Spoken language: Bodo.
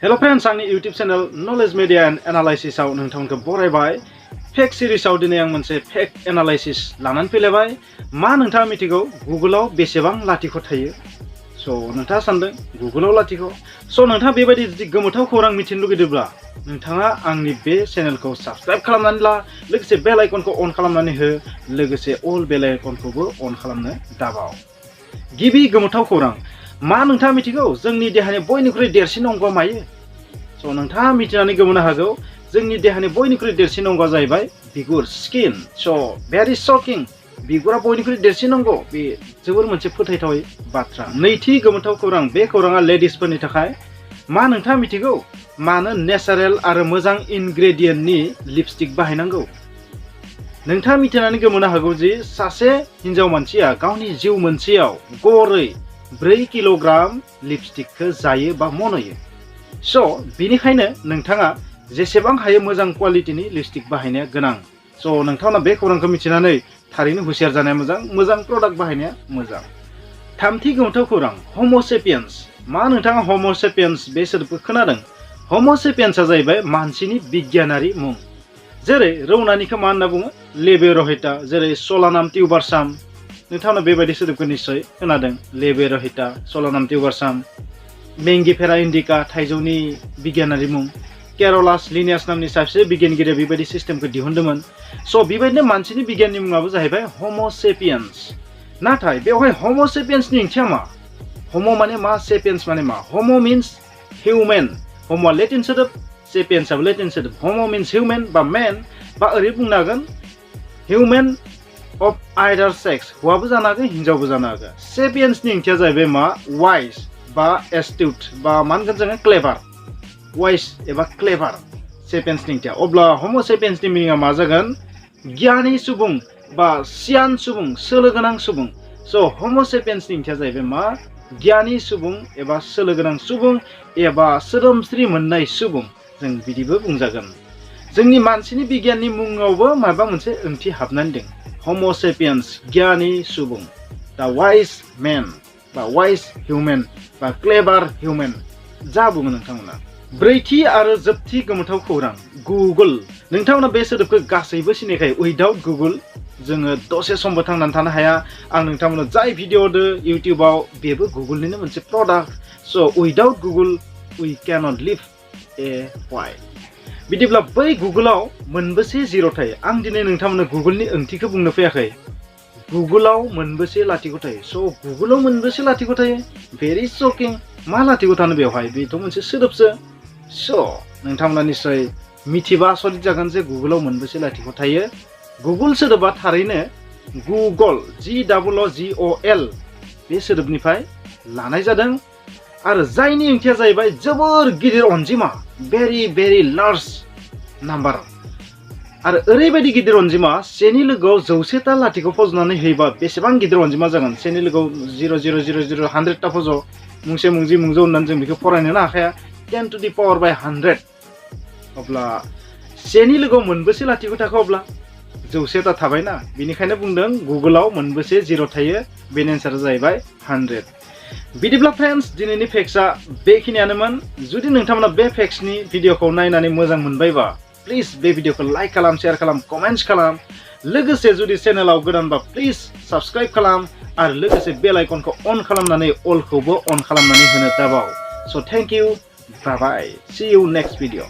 Hello friends, आंनि YouTube channel Knowledge Media and Analysis आव नोंथांमोनखौ बरायबाय। फेक सिरिजआव दिनै आं मोनसे फेक एनालाइसिस लानानै फैलायबाय। मा नोंथाङा मिथिगौ गुगोलाव बेसेबां लाथिख' थायो? नोंथाङा सानदों गुगोलाव लाथिख'। नोंथाङा बेबायदि जुदि गोमोथाव खौरां मिथिनो लुगैदोंब्ला नोंथाङा आंनि बे चेनेलखौ साबस्क्राइब खालामनानै ला, लोगोसे बेल आइकनखौ अन खालामनानै हो, लोगोसे अल बेल आइकनखौबो अन खालामनो दाबाव। गिबि गोमोथाव खौरां, मा नोंथाङा मिथिगौ जोंनि देहानि बयनिख्रुइ देरसिन अंगआ मायो? नोंथाङा मिथिनानै गोमोनो हागौ जोंनि देहानि बयनिख्रुइ देरसिन अंगआ जाहैबाय बिगुर, स्किन। भेरि शकिं, बिगुरा बयनिख्रुइ देरसिन अंग, बे जोबोर मोनसे फोथायथावै बाथ्रा। नैथि गोमोथाव खौरां, बे खौराङा लेडिसफोरनि थाखाय। मा नोंथाङा मिथिगौ मानो नेचारेल आरो मोजां इनग्रेडियेन्टनि लिपस्टिक बाहायनांगौ? नोंथाङा मिथिनानै गोमोनो हागौ जि सासे हिन्जाव मानसिया गावनि जिउ मोनसेयाव गरै 4 किल'ग्राम लिपस्टिकखौ जायो बा मनयो। बिनिखायनो नोंथाङा जेसेबां हायो मोजां क्वालिटिनि लिपस्टिक बाहायनाया गोनां। नोंथाङा बे खौरांखौ मिथिनानै थारैनो हुसियार जानाया मोजां प्रडाक्ट बाहायनाया मोजां। थामथि गोमोथाव खौरां, होमो सेपियन्स। मा नोंथाङा होमो सेपियन्स बे सोदोबखौ खोनादों? होमो सेपियन्सआ जाहैबाय मानसिनि बिगियानारि मुं। जेरै रौनानिखौ मा होनना बुङो? लेबेरहिटा, जेरै सलानाम टिउबारसाम। नोंथाङा बेबायदि सोदोबखौ निश्चय खोनादों, लेबेरहिटा, सलानाम टिउबारसाम। मेंगिफेरा इंडिका, थाइजौनि बिगियानारि मुं। केरलास लिनियास नामनि सासे बिगियानगिरिया बेबायदि सिस्टेमखौ दिहुनदोंमोन। बेबायदिनो मानसिनि बिगियाननि मुङाबो जाहैबाय होमो सेपियन्स। नाथाय बेवहाय होमो सेपियन्सनि ओंथिया मा? होमो माने मा, सेपियन्स माने मा? होमो मिन्स हिउमेन। होमोआ लेटिन सोदोब, सेपियन्सआबो लेटिन सोदोब। होमो मिन्स हिउमेन बा मेन, बा ओरै बुंनो हागोन हिउमेन अफ आइदार सेक्स, हौवाबो जानो हागौ हिन्जावबो जानो हागौ। सेपियन्सनि ओंथिया जाहैबाय मा? वाइज बा एस्टिउट, बा मा होनगोन जोङो क्लेभार। वाइज एबा क्लेभार सेपियन्सनि ओंथिया। अब्ला होमो सेपियन्सनि मिनिङा मा जागोन? गियानि सुबुं बा सियान सुबुं, सोलो गोनां सुबुं। होमो सेपियन्सनि ओंथिया जाहैबाय मा? गियानि सुबुं एबा सोलो गोनां सुबुं एबा सोदोमस्रि मोननाय सुबुं, जों बिदिबो बुंजागोन। जोंनि मानसिनि बिगियाननि मुङावबो माबा मोनसे ओंथि हाबनानै दं। होमो सेपियन्स, गियानि सुबुं, दा वाइज मेन बा वाइज हिउमेन बा क्लेभार हिउमेन, जा बुङो नोंथांमोना। ब्रैथि आरो जोबथि गोमोथाव खौरां, गुगोल। नोंथांमोना बे सोदोबखौ गासैबो सिनायखायो। उइदाउट गुगोल जोङो दसे समबो थांनानै थानो हाया। आं नोंथांमोना जाय भिडिअ होदो इउटिउबाव, बेबो गुगोलनिनो मोनसे product. Without Google we can't live a way. बिदिब्ला बै गुगोलाव मोनबेसे जिर' थायो? आं दिनै नोंथांमोननो गुगोलनि ओंथिखौ बुंनो फैयाखै। गुगोलाव मोनबेसे लाथिख' थायो? गुगोलाव मोनबेसे लाथिख' थायो? भेरि शकिं। मा लाथिख' थानो बेवहाय? बेथ' मोनसे सोदोबसो। नोंथांमोना निश्चय मिथिबा आसरित जागोन जे गुगोलाव मोनबेसे लाथिख' थायो। गुगोल सोदोबा थारैनो गुगल, GOOGL बे सोदोबनिफ्राय लानाय जादों, आरो जायनि ओंथिया जाहैबाय जोबोर गिदिर अनजिमा, भेरि लार्ज नाम्बार। आरो ओरैबायदि गिदिर अनजिमा, सेनि लोगोआव 100ता लाथिख' फज'नानै होयोबा बेसेबां गिदिर अनजिमा जागोन? सेनि लोगोआव 0 100ता फज', मुंसे मुंजि मुंजौ होननानै जों बेखौ फरायनोनो हाखाया। 10 to the power by 100। अब्ला सेनि लोगोआव मोनबेसे लाथिख' थाखो? अब्ला 100ता थाबायना। बेनिखायनो बुंदों गुगोलाव मोनबेसे जिर' थायो? बेनि एन्सारा जाहैबाय 100। बिदिब्ला फ्रेन्ड्स, दिनैनि फेक्सआ बेखिनियानोमोन। जुदि नोंथांमोना बे फेक्सनि भिडिअखौ नायनानै मोजां मोनबायबा प्लिज बे भिडिअखौ लाइक खालाम, शेयार खालाम, कमेन्ट्स खालाम। लोगोसे जुदि चेनेलाव गोदानबा प्लिज साबस्क्राइब खालाम, आरो लोगोसे बेल आइकनखौ अन खालामनानै अलखौबो अन खालामनानै होनो दाबाव। Thank you, bye bye, see you next video.